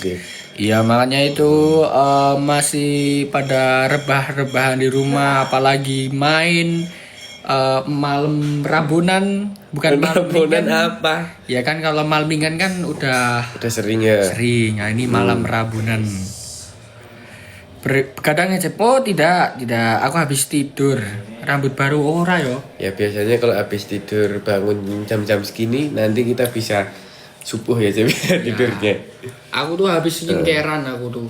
gitu. Iya makanya itu masih pada rebah-rebahan di rumah, apalagi main malam Rabunan, bukan malam Rabunan mingguan. apa? Ya kan kalau malam mingguan kan udah sering ya. sering. Nah ini malam Rabunan. Kadang ngecep, oh tidak, aku habis tidur. Rambut baru ora yo. Ya biasanya kalau habis tidur bangun jam-jam segini nanti kita bisa subuh ya tidurnya. Aku tuh habis skincarean aku tuh.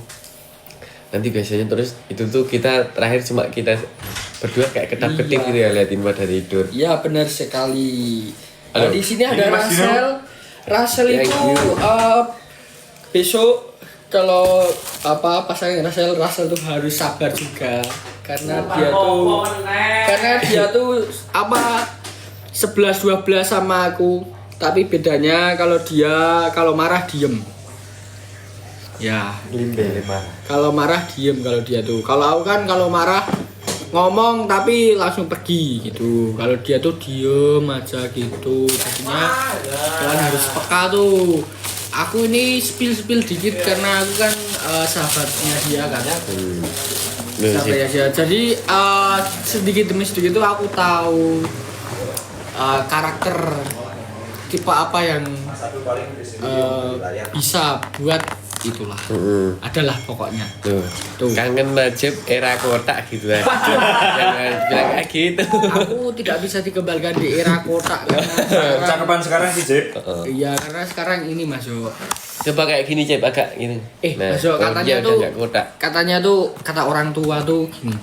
Nanti biasanya terus itu tuh kita terakhir cuma kita berdua kayak ketap-ketip gitu ya liatin pada tidur. Iya benar sekali. Halo. Di sini ada Russell Thank itu you. besok kalau pasangan Russell tuh harus sabar juga karena dia tuh 11-12 sama aku. Tapi bedanya kalau marah diem. Ya. Kalau marah diem kalau dia tuh. Kalau aku kan kalau marah ngomong tapi langsung pergi gitu. Kalau dia tuh diem aja gitu. Jadinya kalian harus peka tuh. Aku ini spill dikit karena aku kan sahabatnya dia kan. Sahabatnya dia. Jadi sedikit demi sedikit tuh aku tahu karakter tipe apa yang bisa buat itulah. Adalah pokoknya. Tuh. Kangen Najib era kotak gitu ya. Jangan bilang kayak gitu. Aku tidak bisa dikembalikan di era kotak karena Cakapan sekarang sih, Jep. iya karena sekarang ini Mas Jo. Coba kayak gini Cep agak gini. Mas Jo kalau dia udah nggak kotak. katanya tuh kata orang tua tuh gini.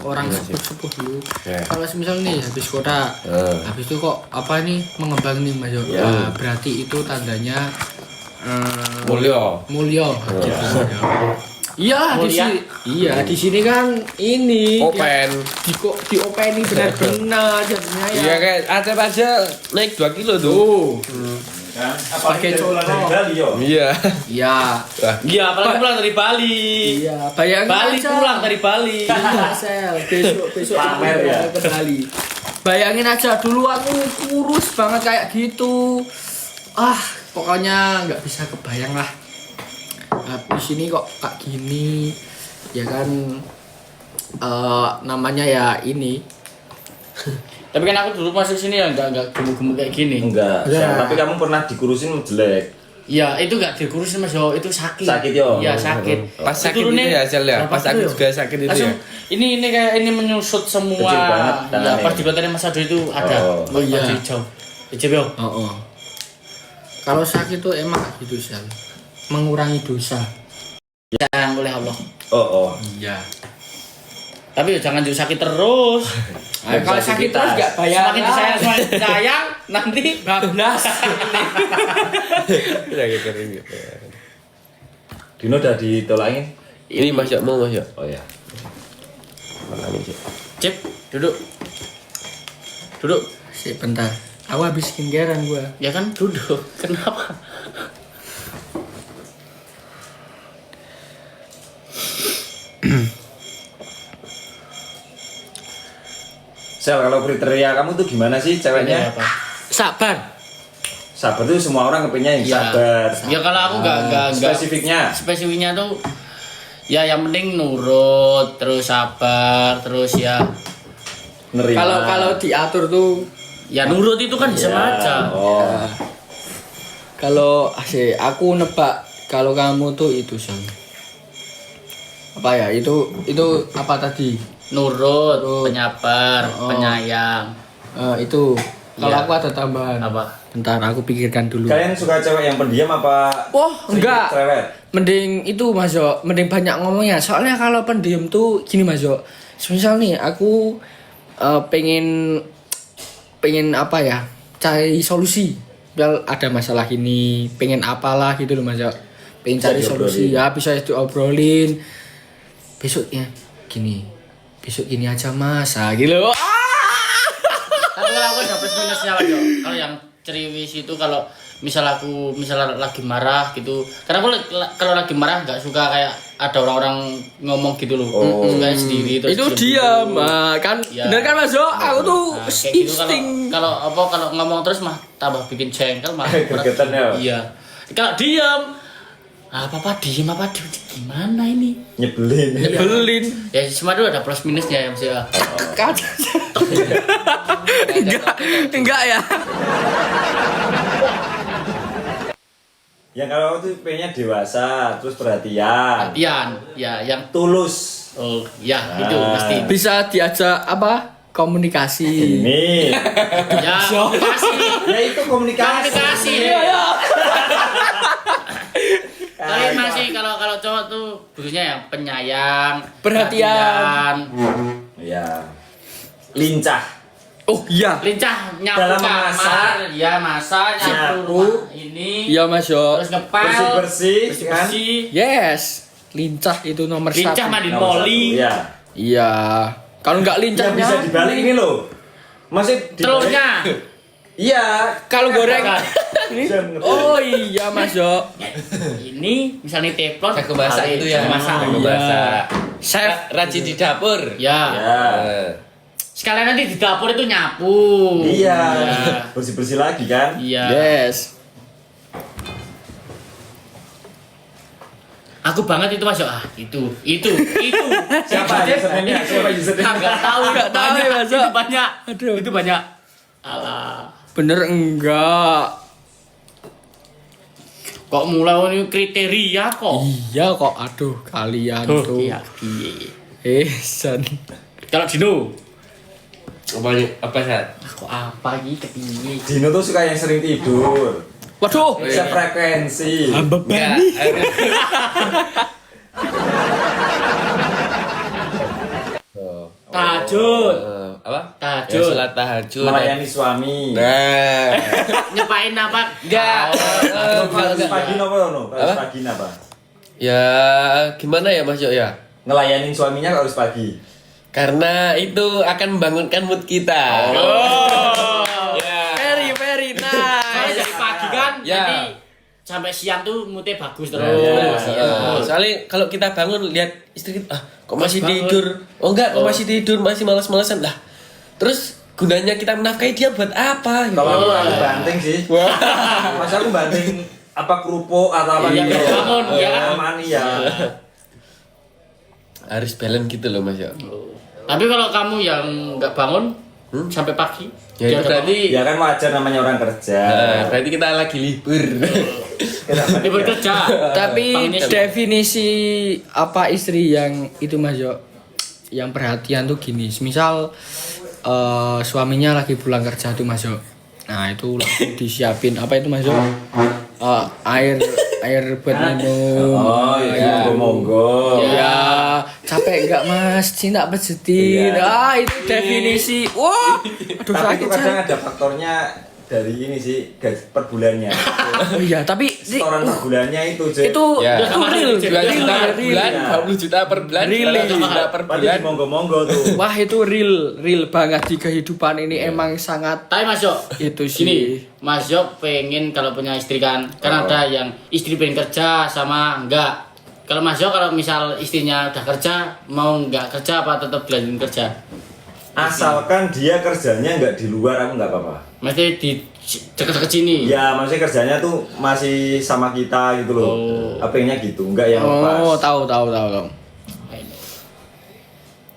Orang sepuh dulu. Ya. Kalau misal nih habis kotak, habis itu kok apa nih mengembang nih Mas Jo. Berarti itu tandanya mulya gitu. Iya di sini kan ini Open. di openi benar-benar jadinya ya. Iya kayak ada aja naik 2 kilo tuh. Sebagai contoh. Bali yo. Iya. Iya. Iya, apalagi pulang dari Bali. Iya, bayangin Bali aja. pulang dari Bali. Sel, besok Pamer ya. ke Bali. Bayangin aja dulu aku kurus banget kayak gitu. Pokoknya nggak bisa kebayang lah. Di sini kok kayak gini, ya kan namanya ya ini. Tapi kan aku dulu masuk sini ya enggak gemuk-gemuk kayak gini. Enggak. Ya. Tapi kamu pernah dikurusin jelek. Iya, itu enggak dikurusin Mas Jo, itu sakit. Sakit, yo. Iya, sakit. Pas sakit turunnya itu ya Sel ya. berapa Pas aku kilo? juga sakit itu Langsung, ya. ini kayak ini menyusut semua. Kecil banget Iya, tangannya. pas di badannya Mas Ado itu ada. Oh iya. Baju hijau. Hijau yo. Kalau sakit tuh emang gitu Sel, mengurangi dosa. Yang oleh Allah. Oh. Iya. Tapi jangan juga sakit terus. Kalau sakit terus nggak bayar. Semakin disayang, semakin sayang, nanti bablas. Udah gitu gitu. Dino udah ditolangin. Ini Mas Yok mau Mas Yok. Oh ya. Makanya Cep. Cip, duduk. Duduk. Bentar. Aku habis skincarean gua. Ya kan duduk. Kenapa? Sel, kalau kriteria kamu tuh gimana sih ceweknya? Apa? Sabar. Sabar tuh semua orang kepinnya yang Ya. sabar. Ya kalau aku enggak Spesifiknya tuh ya yang penting nurut, terus sabar, terus ya nerima. Kalau diatur tuh ya nurut itu kan bisa aja. Oh. kalau aku nebak kalau kamu tuh itu Son. Apa ya? Itu apa tadi? Nurut, penyabar, Oh. penyayang. Itu kalau Iya. aku ada tambahan. Apa? Bentar aku pikirkan dulu. Kalian suka cewek yang pendiam apa? Enggak. Cerewet. Mending itu Mas Jo, mending banyak ngomongnya. Soalnya kalau pendiam tuh gini Mas Jo. Misal nih aku pengen apa ya? Cari solusi. Biar ada masalah ini, pengen apalah gitu loh Mas Jo. Pengen Bisa cari solusi diobrolin. ya, bisa diobrolin. Besoknya gini aja Mas. Gitu. Tapi kalau aku ada plus minusnya Pak Jo. Kalau yang ceriwis itu kalau misal lagi marah gitu. Karena aku kalau lagi marah nggak suka kayak ada orang-orang ngomong gitu loh. Suka sendiri terus Itu diem diam, dulu. kan? Ya. Bener kan Mas Jo? Aku tuh Nah, kayak gitu insting. kalau ngomong terus mah tambah bikin jengkel mah. Gergetan ya? Iya. Kalau diam Apa diem apa diem gimana ini? Nyebelin. Ya semua itu ada plus minusnya ya Mas ya. Enggak ya. Yang kalau tuh pengennya dewasa, terus perhatian, Ya yang tulus. oh ya itu pasti. Bisa diajak apa? Komunikasi. Ini. Ya komunikasi. Ya itu komunikasi. Komunikasi. Iya. Tapi masih kalau cowok tuh butuhnya yang penyayang, Perhatian. Ya. Lincah. Oh iya. lincah nyapu Dalam kamar, memasak. ya masak, nyapu Nyapu. rumah ini, Iya Mas Yo. terus ngepel, Bersih-bersih, kan? bersih, Yes. Lincah itu nomor lincah 1. mandi Nomor poli, satu, Ya. Iya. Kalau nggak Yang lincahnya bisa dibalik ini loh. Masih dibalik. telurnya, Iya. kalau goreng. Jam ngebalik. Oh iya Mas Yo. ini misalnya teflon, Jago masak balik, itu ya. jago masak, Jago Iya. masak. Chef. Rajin di dapur. ya. Ya. Sekalian nanti di dapur itu nyapu, Iya. Ya. Bersih-bersih lagi kan? Iya. Yes. Aku banget itu Mas Yo. Itu. Siapa usernya? Siapa usernya? Enggak tahu, Nggak tahu ya, Mas Yo. Itu banyak. Aduh. Itu banyak. Alah. Bener enggak? Kok mulai ini kriteria kok? Iya kok. Aduh kalian tuh. Iya, iya. San. Kalau Dino, Apa sih? kok apa ini kepiye? Dino tuh suka yang sering tidur. Waduh. Sefrekuensi. Enggak. Tahajud. Apa? Tahajud. Ya, sholat tahajud. Melayani suami. Nah. Nyepain apa? Enggak. Harus pagi apa no? Harus Apa? pagi apa? Ya gimana ya Mas Yo ya? Ngelayanin suaminya harus pagi. Karena itu akan membangunkan mood kita. Oh. Ya. Very Kalau nice. dari pagi kan, Ya. nanti sampai siang tuh moodnya bagus terus. Ya, soalnya kalau kita bangun lihat istri kita, kok masih bangun. tidur? Oh enggak, kok Oh. masih tidur, masih malas-malasan lah. Terus gunanya kita menafkahi dia buat apa? Gitu. Kalau aku banting sih. Masa aku banting apa kerupuk atau apa Iya, gitu. bangun, ya kan? Aman ya. Harus balance gitu loh Mas Yo. Tapi kalau kamu yang nggak bangun sampai pagi, Ya itu dia berarti Ya kan wajar namanya orang kerja. berarti kita lagi libur. dia bekerja. Tapi Bangunnya definisi apa istri yang itu Mas Yo, yang perhatian tuh gini. Misal suaminya lagi pulang kerja tuh Mas Yo. Nah itu langsung disiapin apa itu Mas Yo? Air buat minum. Oh iya, monggo. Ya, capek enggak Mas? Cinta pejetin. Iya. Ah, itu definisi. Wah, aduh Tapi sakit itu kadang sakit. ada faktornya dari ini sih gaji per bulannya. Oh iya, tapi Setoran per bulannya itu, Cek. itu Ya. real, 2 juta per real. bulan, 20 juta per bulan, Really? 200 juta per Berarti bulan. monggo-monggo tuh. Wah, itu real banget di kehidupan ini emang sangat Tapi Mas Yo, itu sih. gini, Mas Yo pengen kalau punya istri kan ada yang istri pengen kerja sama enggak. Kalau Mas Yo kalau misal istrinya udah kerja, mau enggak kerja apa tetap dilanjutin kerja? Asalkan dia kerjanya nggak di luar, aku nggak apa-apa. Mesti di deket-deket sini. Ya, maksudnya kerjanya tuh masih sama kita gitu loh. Oh. Apanya gitu, nggak yang Oh, lepas. tahu.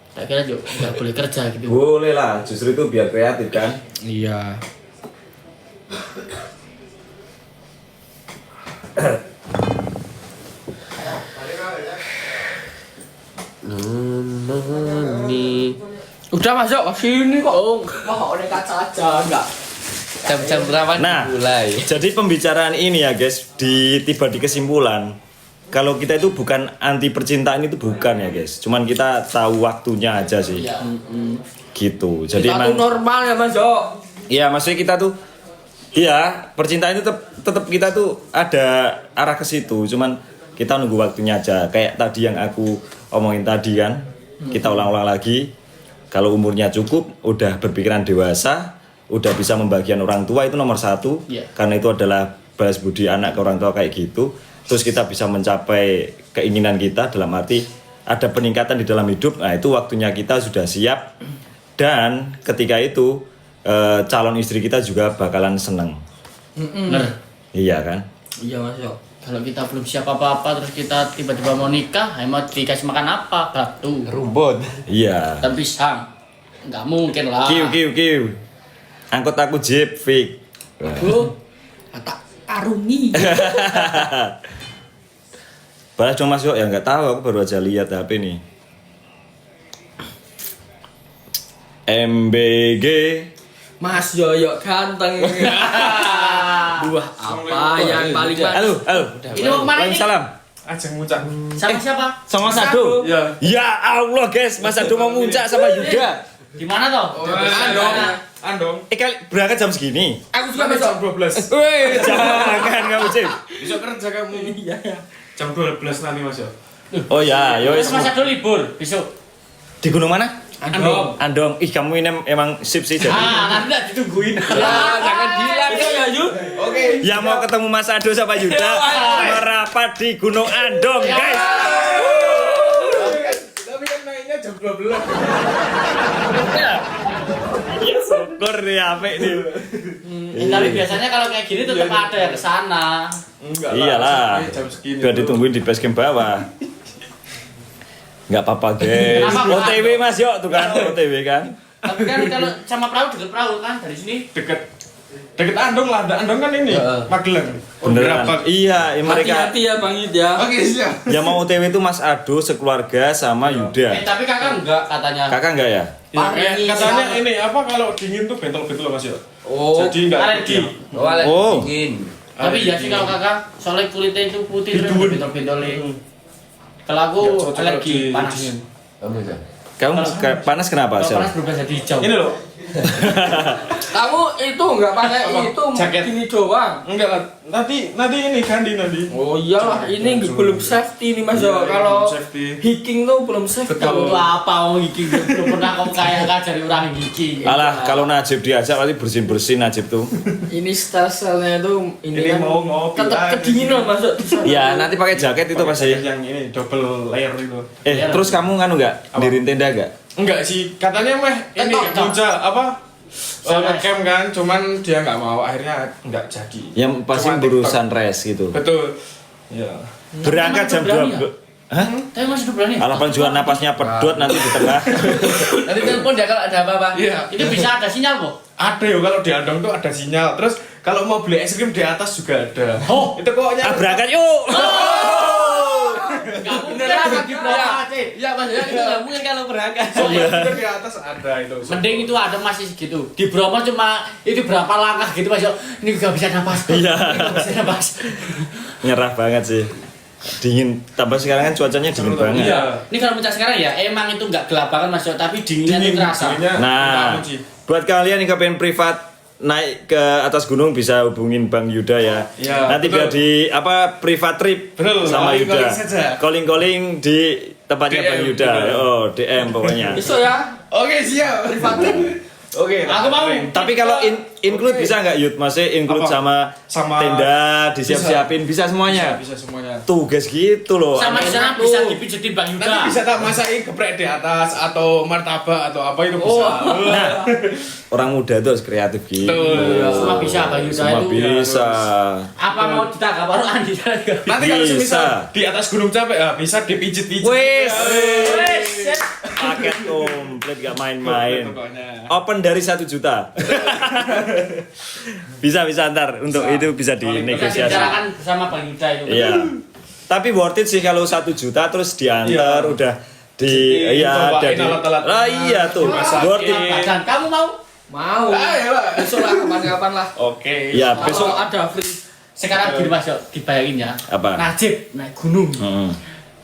Saya kira juga nggak boleh kerja gitu. Boleh lah, justru itu biar kreatif kan. Iya. Nih. Udah masuk sini kok. Wah, oleh kaca aja enggak. Jam-jam rawan Nah. mulai. Jadi pembicaraan ini ya guys, tiba di kesimpulan kalau kita itu bukan anti percintaan, itu bukan ya guys. Cuman kita tahu waktunya aja sih. Iya. Gitu. Jadi Satu normal ya Mas Yo. iya, maksudnya kita tuh iya, percintaan itu tetap kita tuh ada arah ke situ. Cuman kita nunggu waktunya aja. Kayak tadi yang aku omongin tadi kan. Kita ulang-ulang lagi. Kalau umurnya cukup, udah berpikiran dewasa, udah bisa membagian orang tua, itu nomor 1. Iya. Karena itu adalah balas budi anak ke orang tua kayak gitu. Terus kita bisa mencapai keinginan kita, dalam arti ada peningkatan di dalam hidup. Nah, itu waktunya kita sudah siap. Dan ketika itu calon istri kita juga bakalan seneng. Bener. Iya kan? Iya Mas Yo. kalau kita belum siap apa-apa terus kita tiba-tiba mau nikah, mau dikasih makan apa? Batu. Rumput. Iya. Dan pisang. Nggak mungkin lah. Kiu. Angkut aku jeep fake. Bu, tak arungi. Balas dong Mas Yo, ya nggak tahu, aku baru aja lihat HP nih. MBG. Mas Yoyo ganteng. Buah apa yang paling manis? Halo. Ini mau kemana nih? Waalaikumsalam. Ajeng muncak. Sama siapa? Sama Mas Ado. Ya. Ya Allah guys, Mas Ado mau muncak sama Yuda. Di mana toh? Andong. Berangkat jam segini. Aku juga Jam besok. 12. Wih, jangan kamu Cip. Besok kerja kamu. Iya. Jam 12 nanti Mas ya. Oh ya, yo Terus Mas Ado libur besok. di gunung mana? Andong. Andong. Ih, kamu ini emang sip sih jadi. Nanti nggak ditungguin. Ya, jangan bilang ya, Yuk. Oke. Yang mau ketemu Mas Ado sama Yuda merapat di Gunung Andong, guys. Tapi kan naiknya jam 12. Ya syukur nih apik nih. Tapi biasanya kalau kayak gini tetap ada yang kesana. Enggak Iyalah. Jam segini. Udah ditungguin di base camp bawah. Enggak apa-apa, guys. Kenapa? OTW Mas Yo tuh kan, OTW kan. Tapi kan kalau sama perahu deket perahu kan dari sini. Deket Andong lah, Andong kan ini. Magelang. Beneran. Iya, mereka Hati-hati ya Bang Yud ya. Oke, siap. yang mau OTW itu Mas Ado sekeluarga sama Yuda. Tapi kakak enggak katanya. Kakak enggak ya? Ya, Paris, katanya sama. ini apa kalau dingin tuh bentol-bentol Mas ya. Oh, Jadi enggak alergi. Oh. Dingin. Tapi ya sih kalau kakak soalnya kulitnya itu putih terus Bidun. bentol-bentolin. Kalau aku Nggak cocok alergi di panas. dingin. Kamu bisa. Kamu panas kenapa, Kalau Sel? panas berubah jadi hijau. Ini loh. kamu itu nggak pakai Apa? itu Jaket. gini doang. Enggak lah. Nanti ini ganti nanti. Oh iyalah, ini belum safety nih Mas Yo. Kalau belum safety. hiking tuh belum safety. Kamu tuh apa mau hiking? Belum pernah kamu kayak ngajari orang hiking. Alah, kalau Najib diajak pasti bersin-bersin Najib tuh. Ini style-stylenya tuh ini Ini kan mau ngopi tetap lagi. kedinginan Mas Yo. Iya, nanti pakai jaket itu pasti. yang ini double layer itu. Terus kamu nganu enggak? Apa? Dirin tenda enggak? Enggak sih, katanya mah ini Tetap. muncul apa? Sunrise. Camp kan, cuman dia nggak mau, akhirnya nggak jadi. Yang pasti Cuma buru TikTok. sunrise gitu. Betul. Ya. Berangkat jam Berani 2. Hah? Tapi masih udah berani. Alah juga napasnya pedot nanti di tengah. Nanti telepon dia kalau ada apa-apa. Iya. Itu bisa ada sinyal kok. Ada ya kalau di Andong tuh ada sinyal. Terus kalau mau beli es krim di atas juga ada. Oh. Itu pokoknya. Ah, berangkat yuk. Enggak mungkin Beneran, bagi Mas. berapa sih? Iya Mas, ya itu nggak mungkin kalau berangkat. Itu di atas ada itu. Mending itu ada masih segitu. Di Bromo cuma itu berapa langkah gitu Mas. Ini gak bisa napas. Iya. Gak bisa napas. Nyerah banget sih. Dingin, tambah sekarang kan cuacanya dingin banget. Iya. Ini kalau puncak sekarang ya emang itu enggak gelap banget Mas, tapi dinginnya itu terasa. dinginnya Nah, banget sih. buat kalian yang kepengen privat naik ke atas gunung bisa hubungin Bang Yuda ya. Iya, Nanti betul. biar di apa privat trip Betul, sama calling-calling Yuda. saja. Calling di tempatnya DM, Bang Yuda. gitu. Oh, DM pokoknya. Besok ya. Oke, siap. Privatin. Oke. Aku mau. Tapi kalau include bisa nggak Yud? Maksudnya include Apa? sama Sama- tenda, disiap-siapin, bisa semuanya. Bisa semuanya. Tugas gitu loh. Sama di sana bisa dipijetin Bang Nanti Yuda. bisa tak masakin geprek di atas atau martabak atau apa itu bisa. Nah, orang muda tuh harus kreatif gitu. Betul. Semua bisa Bang Yuda Semua itu. bisa. Apa mau ditangkap baruan di sana juga. Nanti kalau Bisa. semisal di atas gunung capek ya bisa dipijit-pijit. Wes. Wes. Paket komplit gak main-main. Pokoknya. Open dari 1 juta. bisa ntar untuk itu bisa Bisa dinegosiasi. dibicarakan bersama Bang Yuda itu. Iya. Tapi worth it sih kalau 1 juta terus diantar Iya. udah di Dibawain ada di alat-alat. lah iya tuh Dimasakin. worth it. Dan kamu mau? Mau. Ayo lah. Besok lah kapan-kapan lah. Oke. Ya Kalau besok. ada free. Sekarang gini Mas, yuk, dibayangin ya. Apa? Najib naik gunung. Mm.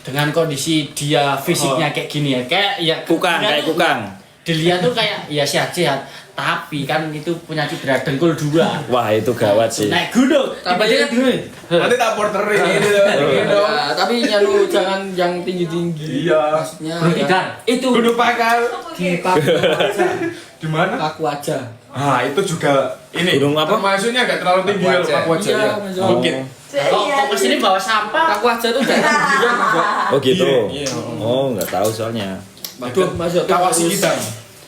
Dengan kondisi dia fisiknya kayak gini ya. Kayak ya Kukang dia kayak tuh- kukang. Dilihat tuh kayak ya sehat-sehat, tapi kan itu punya cedera dengkul 2. Wah itu gawat sih. Naik gunung, Tapi- tiba-tiba gini. Nanti tak porterin ini tuh. Ya, tapi nyalu jangan yang tinggi-tinggi. Iya. Maksudnya Gunung ya, Tidar. itu Gunung Pakar. di paku aja. Di mana? Paku aja. Ah, itu juga ini. Gunung apa? Termasuknya enggak terlalu tinggi Paku kalau aja. Paku aja. Iya, ya. Mas. Bukit. Kok kesini bawa sampah? Paku aja tuh jangan tinggi Mas. Oh gitu. Iya, iya. Oh nggak tahu soalnya. Waduh, Mas. Kawasi kita.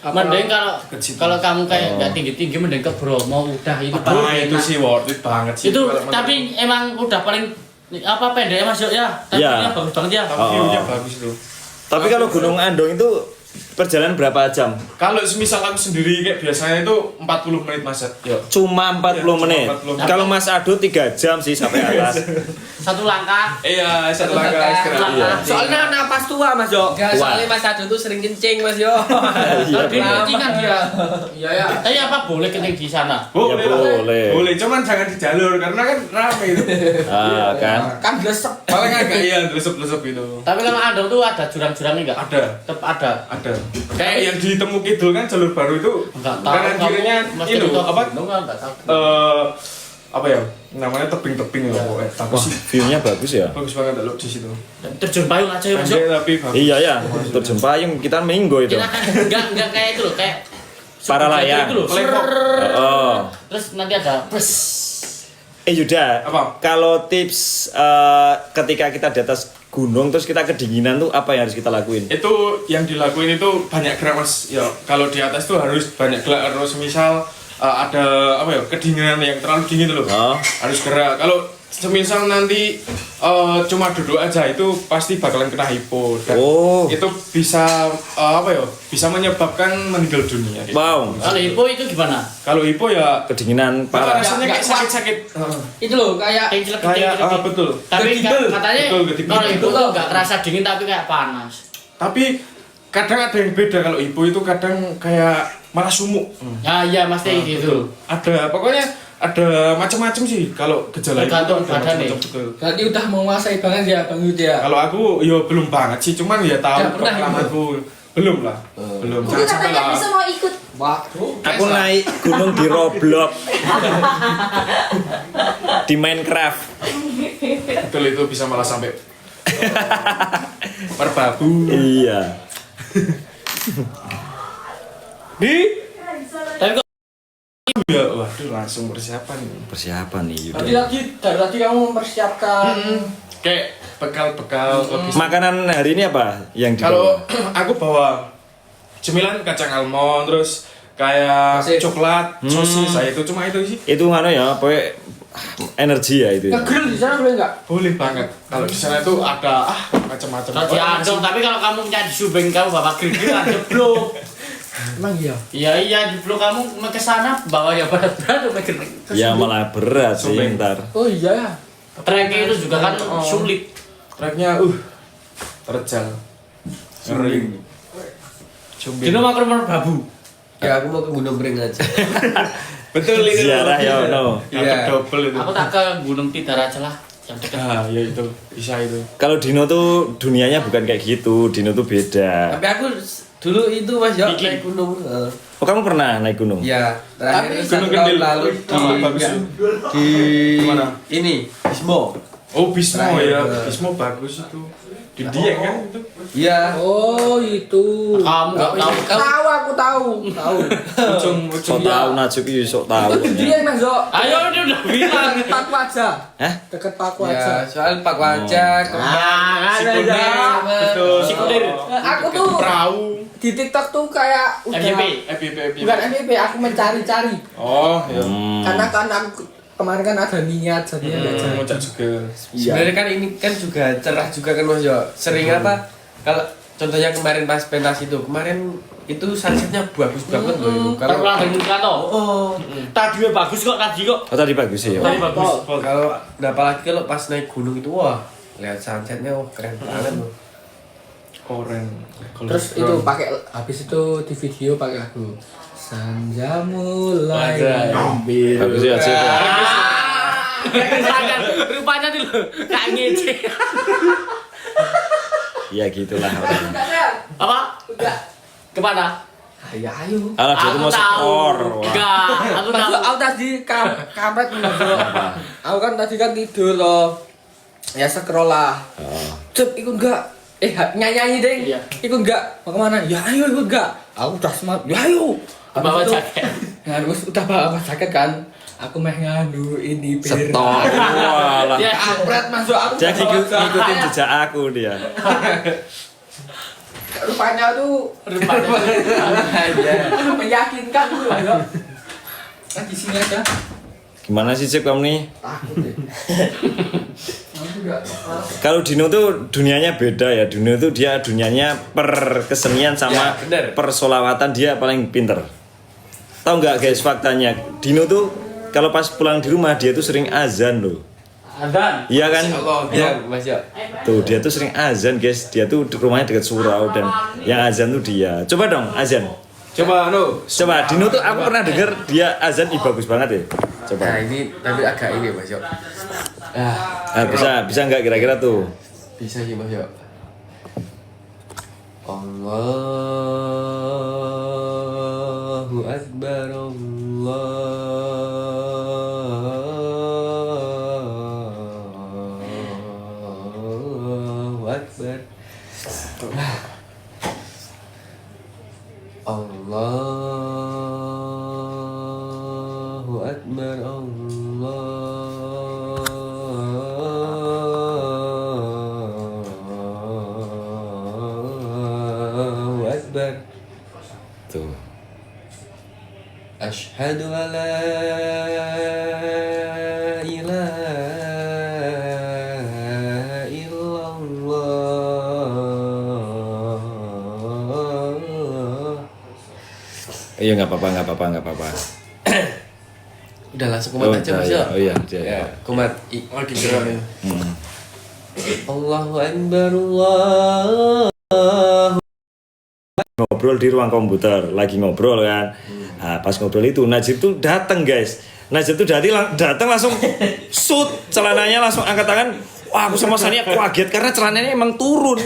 Mending kalau kamu kayak Oh. nggak tinggi-tinggi mending ke Bromo udah itu Ah, paling itu enak. sih worth it banget sih. Itu kalau tapi emang udah paling Ini apa pendeknya Mas Yok ya? Tapi Iya. ini bagus banget ya. Tapi view-nya bagus tuh. Tapi kalau Gunung Andong itu perjalanan berapa jam? Kalau semisal aku sendiri kayak biasanya itu 40 menit Mas. Yo. Cuma 40 Iya, cuma menit. 40 menit. Kalau Mas Ado 3 jam sih sampai atas. Satu langkah. Iya, satu langkah langkah. istirahat. Iya. Soalnya napas tua Mas Yo. Enggak, Wah. soalnya Mas Ado tuh sering kencing Mas Yo. Iya, Kalau dia kencingan dia. Iya ya. Tapi apa boleh kencing di sana? Boleh, Ya, lah. boleh. Boleh, cuman jangan di jalur karena kan rame itu. Ah, kan. Kan blesek. Paling agak iya lesep-lesep itu. Tapi kalau Andong tuh ada jurang-jurangnya enggak? Ada. Tetap ada. Ada. Kayak yang di Temu Kidul kan jalur baru itu. Enggak tahu. Kanan kirinya itu apa? Enggak tahu. Apa ya? Namanya tebing-tebing ya pokoknya. Bagus Wah, sih. view-nya bagus ya. Bagus banget lo di situ. Terjun payung aja ya Mas Yok. Pendek tapi bagus. Iya ya, terjun payung kita minggu itu. Kita kan enggak kayak itu loh, kayak Para layang. itu loh. Level. Oh. Terus nanti ada bus. Yuda, Apa? kalau tips ketika kita di atas gunung terus kita kedinginan tuh apa yang harus kita lakuin? Itu yang dilakuin itu banyak gerak Mas. Ya, kalau di atas tuh harus banyak gerak terus misal ada apa ya? Kedinginan yang terlalu dingin tuh loh. Oh. Harus gerak. Kalau semisal nanti cuma duduk aja itu pasti bakalan kena hipo dan Oh. itu bisa apa ya? Bisa menyebabkan meninggal dunia. gitu. Wow, Kalau hipo itu gimana? Kalau hipo ya kedinginan parah. rasanya kayak Nggak kuat. sakit-sakit. Itu loh kayak Kayak Kayak betul. Tapi Kedibel. katanya Betul, kedibel. kalau hipo tuh enggak kerasa dingin tapi kayak panas. Tapi kadang ada yang beda kalau hipo itu kadang kayak malah sumuk. Ya iya pasti gitu. Ada pokoknya ada macam-macam sih kalau gejala itu Tergantung ada badan macam-macam nih. betul. berarti udah menguasai banget ya Bang Yudi ya. Kalau aku yo belum banget sih, cuman ya tahu Nggak pernah pengalamanku belum lah. Belum. Itu Jangan sampai katanya lah. bisa mau ikut. Waduh. Aku naik gunung di Roblox. Di Minecraft. Betul itu bisa malah sampai merbabu. Iya. Di Tapi kok ya waduh langsung persiapan nih. Persiapan nih Yuda. Dari tadi kamu mempersiapkan Kayak bekal-bekal logistik. Makanan hari ini apa yang Kalau dibawa? aku bawa cemilan kacang almond terus kayak Sosis. coklat, sosis, saya itu cuma itu sih. Itu anu ya, pokoknya energi ya itu. Ya. ngegrill di sana boleh nggak? Boleh banget. Kalau di sana itu ada macam-macam. kalau di Andong, tapi kalau kamu punya di Subeng kamu bapak grill jeblok. Emang iya. Iya jeblok kamu mau ke sana bawa ya berat-berat udah grill. Ya malah berat sih Subeng. ntar. Oh iya ya. Treknya itu juga kan sulit. Treknya terjal. Ngeri. Dino mau ke rumah babu. Ya aku mau ke Gunung Bring aja. Betul itu. Ziarah ya no. Dapat double itu. Aku tak ke Gunung Tidar aja lah yang dekat. Ah, ya itu bisa itu. Kalau Dino tuh dunianya bukan kayak gitu, Dino tuh beda. Tapi aku dulu itu Mas Yo Bikin. naik gunung. Oh kamu pernah naik gunung? Ya, terakhir Tapi satu Gunung tahun Kendil. lalu Bagus di tuh. di Mana? ini Bismo. Oh, Bismo Terakhir, ya. eh. Bismo bagus itu. Di Dieng kan itu. Iya. Oh itu. Kamu nggak tahu. Tahu aku tahu. Tahu. Sok tahu Najib iki sok tahu. Itu dia Mas Zo. Ayo dia udah bilang. Dekat Paku aja. Hah? Dekat Paku Ya, aja. soal Pak Wajah Ah, Sikunder, ya. betul. Sikunder. Aku tuh Perahu. di TikTok tuh kayak udah FYP. FYP. bukan FYP, aku mencari-cari. Oh, ya. Karena kan aku kemarin kan ada niat jadinya nggak jadi. Ngocak juga. Sebenarnya kan ini kan juga cerah juga kan Mas Yo. Sering apa? Kalau contohnya kemarin pas pentas itu, kemarin itu sunsetnya bagus banget loh itu. Kalau Terpulang dari Mukrato. oh, Tadi bagus kok tadi kok. Oh tadi bagus sih ya. Tadi bagus. kalau apalagi kalau pas naik gunung itu wah, lihat sunsetnya wah keren banget loh. Koren. Terus itu pakai habis itu di video pakai lagu Senja mulai Waduh. ambil. Bagus ya sih. Sadar, rupanya tuh kayak ngece. Ya gitulah. Apa? Udah. Kemana? Ayo ayo. Alah dia tuh mau skor. Wah. Enggak, aku Mas tahu. Zo, aku tadi kampret Mas Zo. Aku kan tadi kan tidur loh. Ya scroll lah. Oh. Cep, ikut enggak? Nyanyi deh. Iya. Ikut enggak? Mau kemana? Ya ayo ikut enggak? Aku udah semangat. Ya ayo. Bawa Habis itu, jaket. Harus udah bawa jaket kan. Aku meh ngadu ini bir. Stop. Walah. Ya, Kampret masuk aku. Dia bawa ngikutin jaket. jejak aku dia. Rupanya tuh rupanya. meyakinkan tuh. Ayo. Nah, di sini aja. Gimana sih Cip kamu nih? Takut deh. Kalau Dino tuh dunianya beda ya. Dino tuh dia dunianya per kesenian sama Ya, bener. per solawatan dia paling pinter. Tahu nggak guys faktanya? Dino tuh kalau pas pulang di rumah dia tuh sering azan loh. Azan. Iya kan? Allah ya Mas ya. Tuh dia tuh sering azan guys. Dia tuh rumahnya dekat surau dan yang azan tuh dia. Coba dong azan. Coba Coba Dino tuh aku pernah denger dia azan bagus banget ya. Coba. Nah ini tapi agak ini Mas Yo. Bisa nggak kira-kira tuh? Bisa sih Mas Yo. Allahu Akbar Allahu Akbar Allahu Akbar Allahu Akbar Tuh. Asyhadu an la ilaha illallah. Iya nggak apa-apa. Udah langsung kumat aja Mas ya. Oh iya. Ya, kumat. lagi gerak nih. Allahu Akbar Allah. Ngobrol di ruang komputer, lagi ngobrol kan. Nah, pas ngobrol itu Najib tuh datang guys. Najib tuh datang langsung shoot celananya langsung angkat tangan. Wah, aku sama Sania kaget karena celananya emang turun.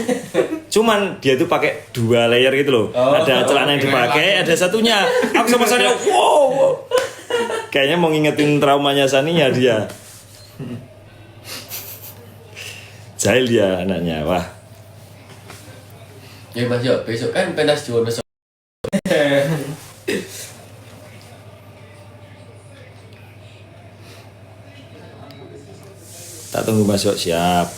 Cuman dia tuh pakai 2 layer gitu loh. Ada celana yang dipakai, ada satunya. Aku sama Sania, wow. Kayaknya mau ngingetin traumanya Sania dia. Jahil dia anaknya, wah. Ya Mas Yo, besok kan pentas Juwono besok. Tak tunggu masuk siap.